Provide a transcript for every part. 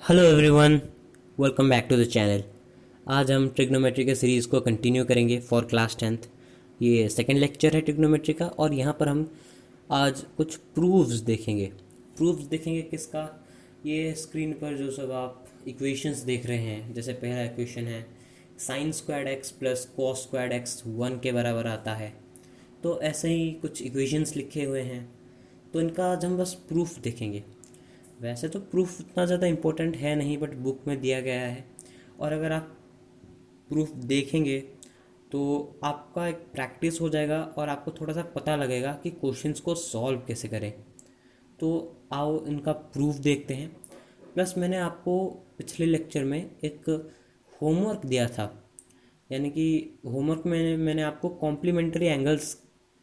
Hello everyone, welcome back to the channel. आज हम trigonometry के सीरीज़ को कंटिन्यू करेंगे फॉर क्लास 10th। ये सेकंड लेक्चर है ट्रिग्नोमेट्री का और यहाँ पर हम आज कुछ प्रूफ्स देखेंगे। किसका? ये स्क्रीन पर जो सब आप इक्वेशंस देख रहे हैं, जैसे पहला इक्वेशन है sine squared x plus cos squared x 1 के बराबर आता है। तो ऐसे ही कुछ इक्वेशंस लिखे हुए हैं, तो इनका आज हम बस प्रूफ देखेंगे। वैसे तो प्रूफ उतना ज़्यादा इम्पोर्टेंट है नहीं, बट बुक में दिया गया है और अगर आप प्रूफ देखेंगे तो आपका एक प्रैक्टिस हो जाएगा और आपको थोड़ा सा पता लगेगा कि क्वेश्चंस को सॉल्व कैसे करें। तो आओ इनका प्रूफ देखते हैं। प्लस मैंने आपको पिछले लेक्चर में एक होमवर्क दिया था, यानी कि होमवर्क में मैंने आपको कॉम्प्लीमेंट्री एंगल्स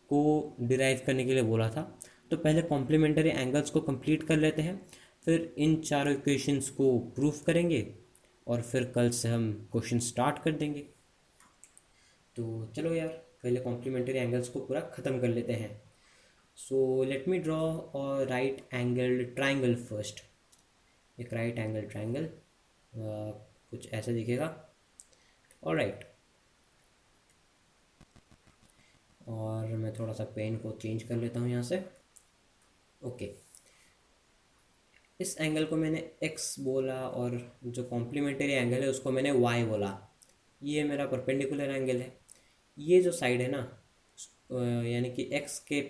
को डिराइव करने के लिए बोला था। तो पहले कॉम्प्लीमेंट्री एंगल्स को कंप्लीट कर लेते हैं, फिर इन चारों इक्वेशंस को प्रूफ करेंगे और फिर कल से हम क्वेश्चन स्टार्ट कर देंगे। तो चलो यार, पहले कॉम्प्लीमेंट्री एंगल्स को पूरा ख़त्म कर लेते हैं। सो लेट मी ड्रॉ और राइट एंगल ट्राइंगल फर्स्ट। एक राइट एंगल ट्राइंगल कुछ ऐसा दिखेगा। ऑलराइट, और मैं थोड़ा सा पेन को चेंज कर लेता हूँ यहाँ से। ओके, इस एंगल को मैंने x बोला और जो कॉम्प्लीमेंट्री एंगल है उसको मैंने y बोला। ये मेरा परपेंडिकुलर एंगल है। ये जो साइड है ना, यानी कि x के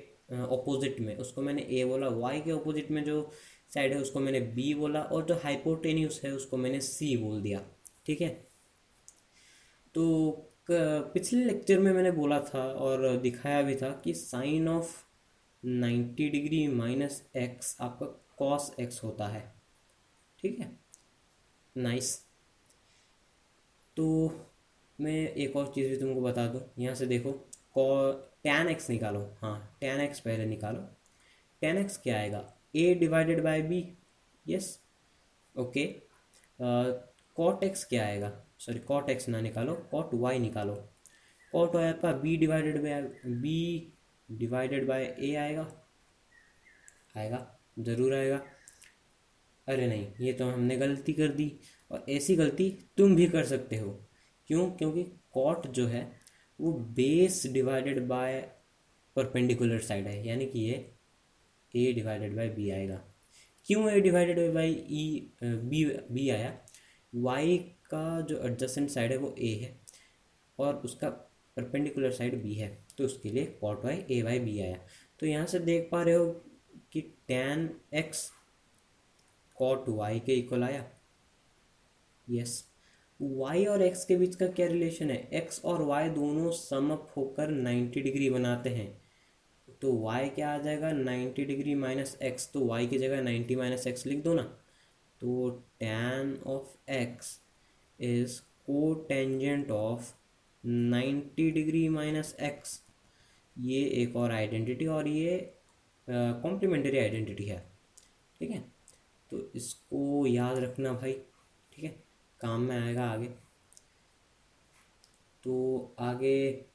ऑपोजिट में उसको मैंने a बोला, y के ऑपोजिट में जो साइड है उसको मैंने b बोला, और जो हाइपोटेन्यूस है उसको मैंने c बोल दिया। ठीक है। तो पिछले लेक्चर में मैंने बोला था और दिखाया भी था कि sine of 90 degree minus x आपका कॉस एक्स होता है। ठीक है, नाइस। तो मैं एक और चीज़ भी तुमको बता दूँ, यहाँ से देखो, कॉ टैन एक्स निकालो। हाँ, टैन एक्स पहले निकालो। टैन एक्स क्या आएगा? A divided by B. Yes, okay. Cot X क्या आएगा? सॉरी, कॉट एक्स ना निकालो, कॉट वाई निकालो। कॉट वाई आपका बी डिवाइडेड बाय ए आएगा। आएगा, ज़रूर आएगा। अरे नहीं, ये तो हमने गलती कर दी, और ऐसी गलती तुम भी कर सकते हो। क्यों? क्योंकि कॉट जो है वो base divided by perpendicular side है, यानी कि ये ए डिवाइडेड बाय बी आएगा। क्यों ए डिवाइडेड बाई ई बी आया? वाई का जो एडजेसेंट साइड है वो ए है और उसका परपेंडिकुलर साइड बी है, तो उसके लिए cot Y A by B आया। तो यहाँ से देख पा रहे हो कि टैन एक्स कॉट वाई के इक्वल आया। यस, y और x के बीच का क्या रिलेशन है? x और y दोनों सम अप होकर 90 डिग्री बनाते हैं। तो y क्या आ जाएगा? 90 डिग्री माइनस एक्स। तो y की जगह 90 माइनस एक्स लिख दो ना। तो tan ऑफ x इज को tangent of 90 degree minus x. ये एक और आइडेंटिटी, और ये कॉम्प्लीमेंट्री आइडेंटिटी है। ठीक है, तो इसको याद रखना भाई। ठीक है, काम में आएगा आगे। तो आगे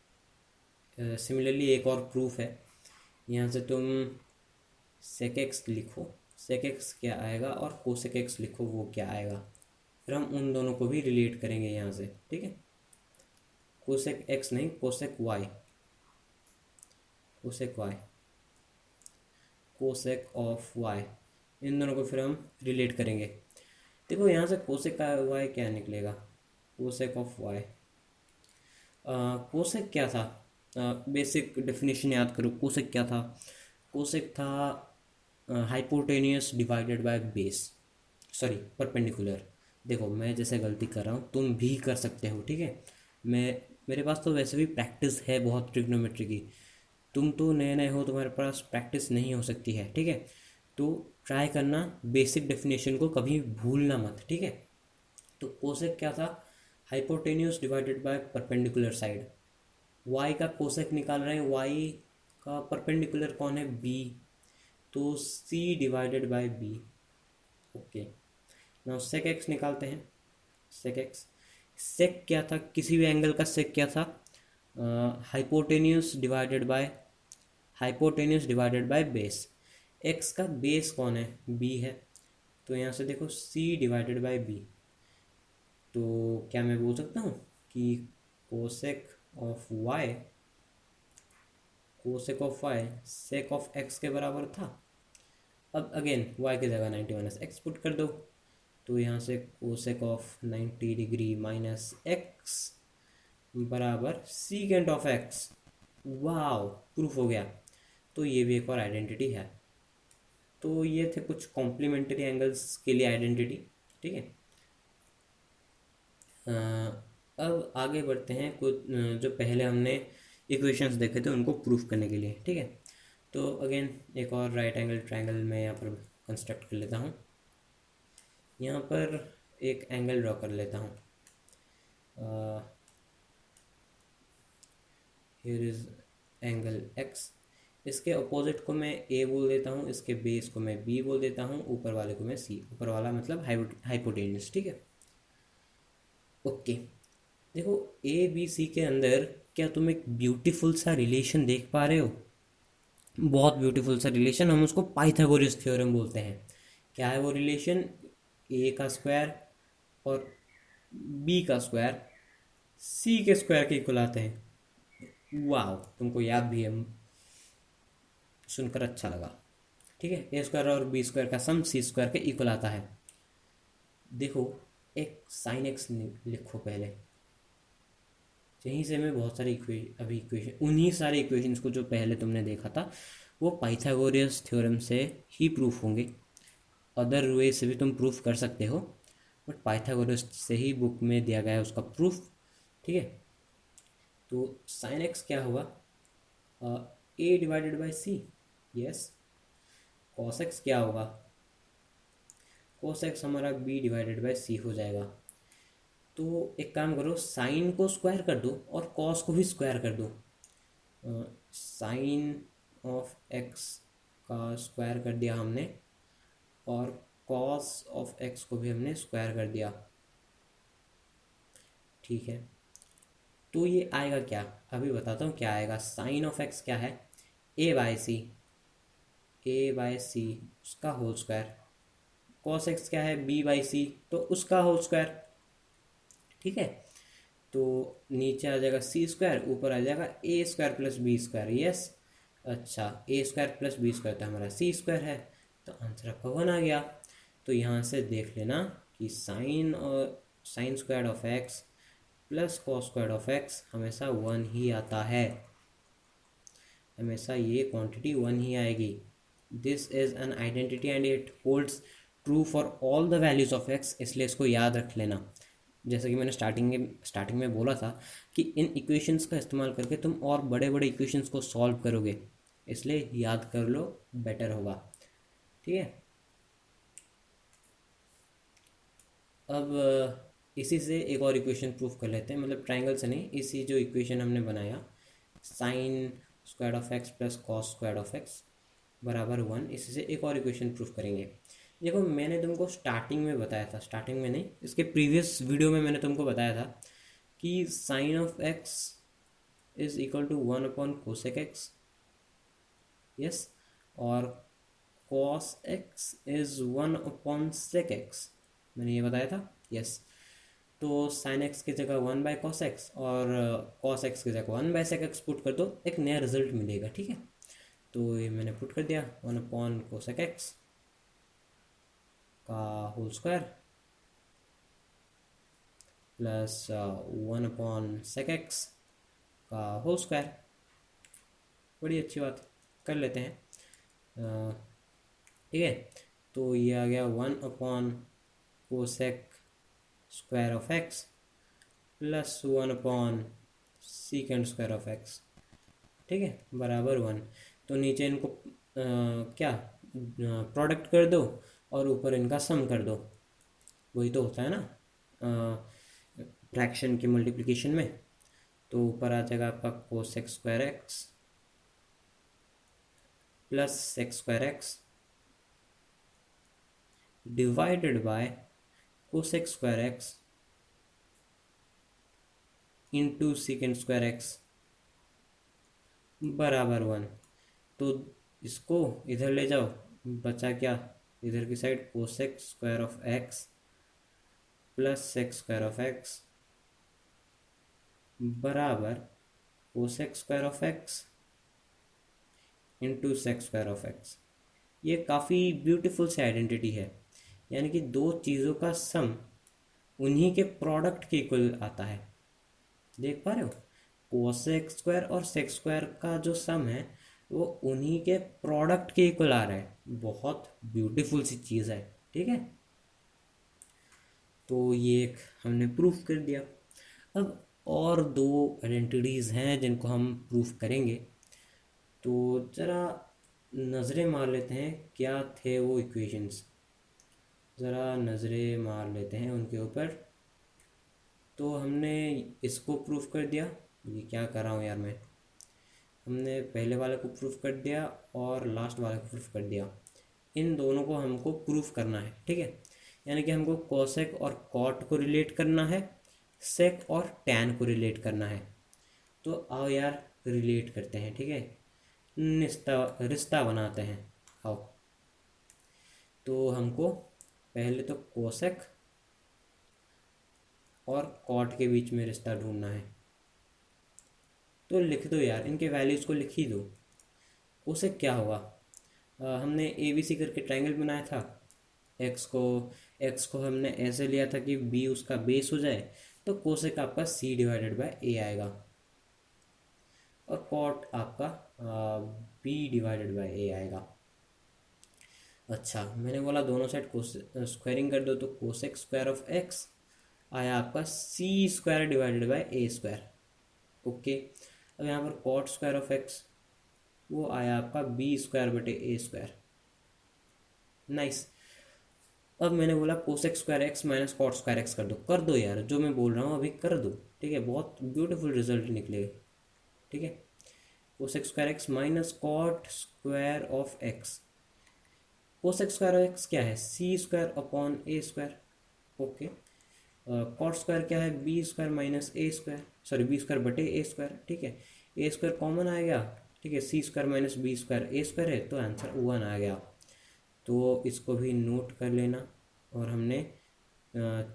सिमिलरली एक और प्रूफ है। यहाँ से तुम सेक एक्स लिखो, सेक एक्स क्या आएगा, और कोसेक एक्स लिखो, वो क्या आएगा। फिर हम उन दोनों को भी रिलेट करेंगे यहाँ से। ठीक है, कोसेक एक्स नहीं, cosec Y, cosec Y, cosec of Y, इन दोनों को फिर हम रिलेट करेंगे। देखो यहाँ से कोसेक का वाई क्या निकलेगा? कोसेक ऑफ वाई, कोसेक क्या था? बेसिक डेफिनेशन याद करो। कोसेक क्या था? कोसेक था hypotenuse divided by base, sorry perpendicular. देखो, मैं जैसे गलती कर रहा हूँ तुम भी कर सकते हो। ठीक है, मेरे पास तो वैसे भी प्रैक्टिस है बहुत ट्रिग्नोमेट्री की। तुम तो नए नए हो, तुम्हारे पास प्रैक्टिस नहीं हो सकती है। ठीक है, तो ट्राई करना, बेसिक डेफिनेशन को कभी भूलना मत। ठीक है, तो कोसेक क्या था? Hypotenuse divided by perpendicular side. Y का कोसेक निकाल रहे हैं, वाई का परपेंडिकुलर कौन है? बी, तो C divided by B. Okay, now sec x निकालते हैं। सेक एक्स, सेक क्या था? किसी भी एंगल का सेक क्या था? Hypotenuse divided bye, hypotenuse divided by base. X का बेस कौन है? बी है, तो यहाँ से देखो c डिवाइडेड बाय b, तो क्या मैं बोल सकता हूँ कि cosec of y, cosec of y sake of x के बराबर था। अब अगेन y की जगह 90 माइनस एक्स पुट कर दो, तो यहाँ से cosec of 90 degree minus X बराबर secant of X. Wow, proof हो गया। तो ये भी एक और आइडेंटिटी है। तो ये थे कुछ कॉम्प्लीमेंट्री एंगल्स के लिए आइडेंटिटी। ठीक है, अब आगे बढ़ते हैं कुछ जो पहले हमने इक्वेशंस देखे थे उनको प्रूफ करने के लिए। ठीक है, तो अगेन एक और राइट एंगल ट्रायंगल मैं यहाँ पर कंस्ट्रक्ट कर लेता हूँ। यहाँ पर एक एंगल ड्रॉ कर लेता हूँ। हियर इज एंगल एक्स, इसके अपोजिट को मैं ए बोल देता हूँ, इसके बेस को मैं बी बोल देता हूँ, ऊपर वाले को मैं सी, ऊपर वाला मतलब हाइपोटेन्यूस। ठीक है, ओके। देखो ए बी सी के अंदर क्या तुम एक ब्यूटीफुल सा रिलेशन देख पा रहे हो? बहुत ब्यूटीफुल सा रिलेशन, हम उसको पाइथागोरस थ्योरम बोलते हैं। क्या है वो रिलेशन? ए का स्क्वायर और बी का स्क्वायर सी के स्क्वायर के इक्वल आते हैं। वाह, तुमको याद भी है, सुनकर अच्छा लगा। ठीक है, ए स्क्वायर और बी स्क्वायर का सम सी स्क्वायर के इक्वल आता है। देखो एक साइन एक्स लिखो पहले, यहीं से मैं बहुत सारे इक्वेशन उन्हीं सारे इक्वेशंस को जो पहले तुमने देखा था वो पाइथागोरस थ्योरम से ही प्रूफ होंगे। अदर वे से भी तुम प्रूफ कर सकते हो, बट पाइथागोरस से ही बुक में दिया गया है उसका प्रूफ। ठीक है, तो साइन एक्स क्या हुआ? A divided by C. Yes. Cos X क्या होगा? कोस एक्स हमारा बी डिवाइडेड बाई सी हो जाएगा। तो एक काम करो, साइन को स्क्वायर कर दो और कॉस को भी स्क्वायर कर दो। साइन ऑफ एक्स का स्क्वायर कर दिया हमने और कॉस ऑफ एक्स को भी हमने स्क्वायर कर दिया। ठीक है, तो ये आएगा क्या? अभी बताता हूँ क्या आएगा। साइन ऑफ एक्स क्या है? ए बाय सी, ए बाय सी उसका होल स्क्वायर। कॉस एक्स क्या है? बी बाई सी, तो उसका होल स्क्वायर। ठीक है, तो नीचे आ जाएगा सी स्क्वायर, ऊपर आ जाएगा A square plus B square. Yes. अच्छा, A square plus B square तो हमारा सी स्क्वायर है, तो आंसर आपका 1 आ गया। तो यहाँ से देख लेना कि साइन और sine square of X plus cos square of x हमेशा 1 ही आता है, हमेशा ये क्वांटिटी 1 ही आएगी। This is an identity and it holds true for all the values of x, इसलिए इसको याद रख लेना। जैसा कि मैंने स्टार्टिंग में बोला था कि इन इक्वेशंस का इस्तेमाल करके तुम और बड़े बड़े इक्वेशंस को सॉल्व करोगे, इसलिए याद कर लो, बेटर होगा। ठीक है, अब इसी से एक और इक्वेशन प्रूफ कर लेते हैं, मतलब ट्राइंगल से नहीं, इसी जो इक्वेशन हमने बनाया sine square of X plus cos square of x बराबर 1, इसी से एक और इक्वेशन प्रूफ करेंगे। देखो मैंने तुमको स्टार्टिंग में बताया था, स्टार्टिंग में नहीं, इसके प्रीवियस वीडियो में मैंने तुमको बताया था कि sine of X is equal to 1 upon cosec X. Yes, और cos X is 1 upon sec X, मैंने ये बताया था। यस, तो साइन एक्स की जगह 1 बाय कॉस एक्स और कॉस एक्स की जगह 1 बाय सेक एक्स पुट कर दो, एक नया रिजल्ट मिलेगा। ठीक है, तो ये मैंने पुट कर दिया 1 अपॉन कोसेक एक्स का whole square plus 1 upon sec x का होल स्क्वायर। बड़ी अच्छी बात, कर लेते हैं। ठीक है, तो ये आ गया 1 upon cosec square of X plus 1 upon secant square of x. ठीक है, बराबर 1। तो नीचे इनको क्या प्रोडक्ट कर दो और ऊपर इनका सम कर दो, वही तो होता है ना फ्रैक्शन की मल्टीप्लिकेशन में। तो ऊपर आ जाएगा आपका cosec square x plus sec square x divided by cosec square x into second square x बराबर 1। तो इसको इधर ले जाओ, बचा क्या? इधर की side cosec square of X plus sec square of x बराबर cosec square of X into sec square of X. ये काफ़ी ब्यूटीफुल सी आइडेंटिटी है, यानी कि दो चीज़ों का सम उन्हीं के प्रोडक्ट के इक्वल आता है। देख पा रहे हो, कोसेक स्क्वायर और सेक स्क्वायर का जो सम है वो उन्हीं के प्रोडक्ट के इक्वल आ रहा है। बहुत ब्यूटीफुल सी चीज़ है, ठीक है। तो ये एक हमने प्रूफ कर दिया। अब और दो आइडेंटिटीज़ हैं जिनको हम प्रूफ करेंगे, तो ज़रा नज़रें मार लेते हैं क्या थे वो इक्वेशंस। ज़रा नज़रें मार लेते हैं उनके ऊपर। तो हमने इसको प्रूफ कर दिया, ये क्या कर रहा हूँ यार मैं, हमने पहले वाले को प्रूफ कर दिया और लास्ट वाले को प्रूफ कर दिया। इन दोनों को हमको प्रूफ करना है, ठीक है। यानी कि हमको कोसेक और कॉट को रिलेट करना है, सेक और टैन को रिलेट करना है। तो आओ यार रिलेट करते हैं, ठीक है, रिश्ता बनाते हैं। आओ, तो हमको पहले तो कोसेक और कॉट के बीच में रिश्ता ढूंढना है। तो लिख दो यार, इनके वैल्यूज़ को लिख ही दो। कोसेक क्या होगा, हमने ए बी सी करके ट्रायंगल बनाया था। एक्स को हमने ऐसे लिया था कि बी उसका बेस हो जाए, तो कोसेक आपका सी डिवाइडेड बाय ए आएगा और कॉट आपका बी डिवाइडेड बाय ए आएगा। अच्छा, मैंने बोला दोनों साइड स्क्वायरिंग कर दो, तो कोसेक स्क्वायर ऑफ एक्स आया आपका C square divided by A square. Okay, अब यहाँ पर कॉट स्क्वायर ऑफ एक्स वो आया आपका बी स्क्वायर बटे ए स्क्वायर। नाइस। अब मैंने बोला cosec square x minus cot square x कर दो यार, जो मैं बोल रहा हूँ अभी कर दो, ठीक है। बहुत ब्यूटीफुल रिजल्ट निकलेगा, ठीक है। Cosec square x minus cot square of x. Cosec square x क्या है, C square upon A square. Okay, cot square क्या है, B square minus A square, sorry B square बटे ए स्क्वायर, ठीक है। ए स्क्वायर कॉमन आ गया, ठीक है। C square minus B square ए स्क्वायर है, तो आंसर 1 आ गया। तो इसको भी नोट कर लेना। और हमने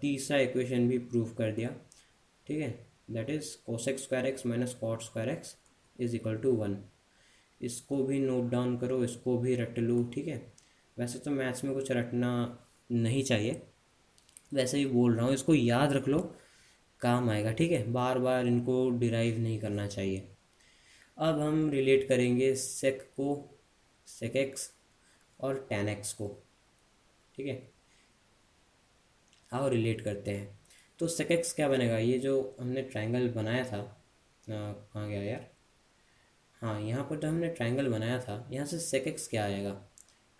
तीसरा इक्वेशन भी प्रूव कर दिया, ठीक है। That is cosec square x minus cot square x is equal to 1। इसको भी नोट डाउन करो, इसको भी रट लो, ठीक है। वैसे तो मैथ्स में कुछ रटना नहीं चाहिए, वैसे ही बोल रहा हूँ, इसको याद रख लो, काम आएगा, ठीक है। बार बार इनको डिराइव नहीं करना चाहिए। अब हम रिलेट करेंगे सेक को, सेक एक्स और टैन एक्स को, ठीक है। आओ रिलेट करते हैं। तो सेक एक्स क्या बनेगा, ये जो हमने ट्रायंगल बनाया था, कहाँ गया यार, हाँ यहाँ पर जो हमने ट्रायंगल बनाया था, यहाँ से सेक एक्स क्या आएगा,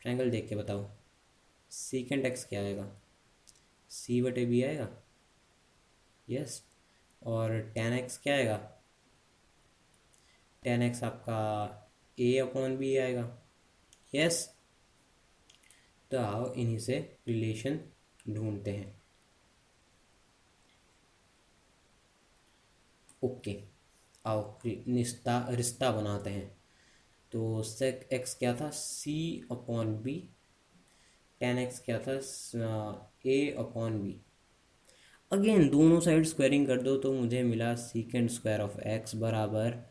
ट्रायंगल देख के बताओ। सीकेंट एक्स क्या आएगा, सी बटे बी आएगा, यस। और टैन एक्स क्या आएगा, टैन एक्स आपका ए अपॉन बी आएगा, यस। तो आओ इन्हीं से रिलेशन ढूंढते हैं। ओके, आओ रिश्ता रिश्ता बनाते हैं। तो सेक एक्स क्या था, सी अपॉन बी, टेन एक्स क्या था, ए अपॉन बी। अगेन दोनों साइड स्क्वायरिंग कर दो, तो मुझे मिला सीकेंड स्क्वायर ऑफ एक्स बराबर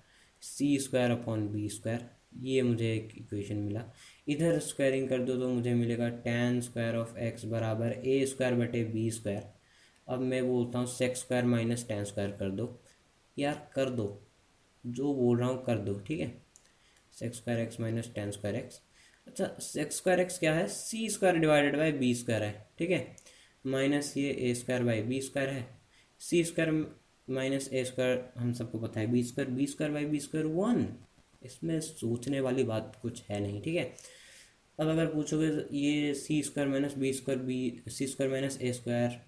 सी स्क्वायर अपॉन बी स्क्वायर। ये मुझे एक इक्वेशन मिला। इधर स्क्वायरिंग कर दो तो मुझे मिलेगा टेन स्क्वायर ऑफ एक्स बराबर ए स्क्वायर बटे बी स्क्वायर। अब मैं बोलता हूँ sec square minus tan square कर दो यार, कर दो, जो बोल रहा हूँ कर दो, ठीक है। Sec square x minus tan square X. अच्छा, सेक्स स्क्वायर एक्स क्या है, C square divided by B square है, ठीक है। माइनस ये A square by B square है। C square minus A square हम सबको पता है, B square by B square 1। इसमें सोचने वाली बात कुछ है नहीं, ठीक है। अब अगर पूछोगे तो ये C square minus B square B, C square minus A square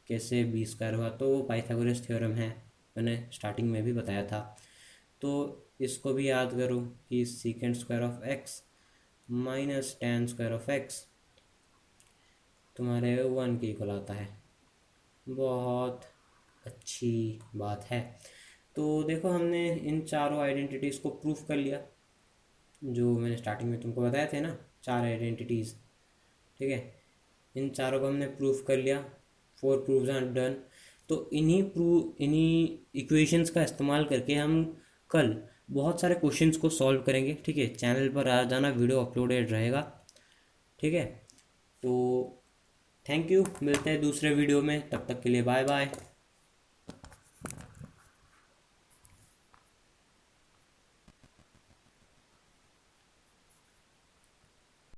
कैसे बी स्क्वायर हुआ, तो वो पाइथागोरस थ्योरम है, मैंने स्टार्टिंग में भी बताया था। तो इसको भी याद करो कि secant square of x minus tan square of x तुम्हारे 1 के इक्वल आता है। बहुत अच्छी बात है। तो देखो हमने इन चारों आइडेंटिटीज़ को प्रूफ कर लिया, जो मैंने स्टार्टिंग में तुमको बताए थे ना, 4 आइडेंटिटीज़। ठीक है, इन चारों को हमने प्रूफ कर लिया, 4 प्रूव्स आर डन। तो इन्हीं इक्वेशंस का इस्तेमाल करके हम कल बहुत सारे क्वेश्चंस को सॉल्व करेंगे। ठीक है, चैनल पर आ जाना, वीडियो अपलोडेड रहेगा। ठीक है, तो थैंक यू, मिलते हैं दूसरे वीडियो में, तब तक के लिए बाय बाय।